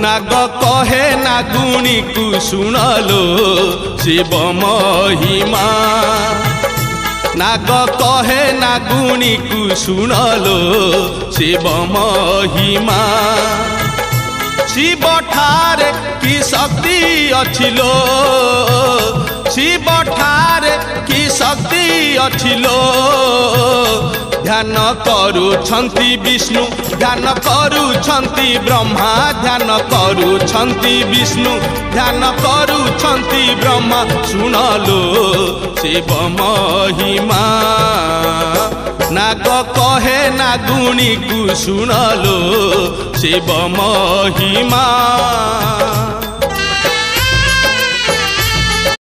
नाग कहे नागुणी को सुनलो शिव महिमा नाग कहे नागुणी को सुनलो शिव महिमा शिव ठारे की शक्ति अछिलो शिव ठारे की शक्ति अछिलो ध्यान करुछंती विष्णु ध्यान करुछंती ब्रह्मा ध्यान करुछंती विष्णु ध्यान करुछंती ब्रह्मा सुनलो शिव महिमा नाग कहे नागुणी को सुनलो शिव महिमा।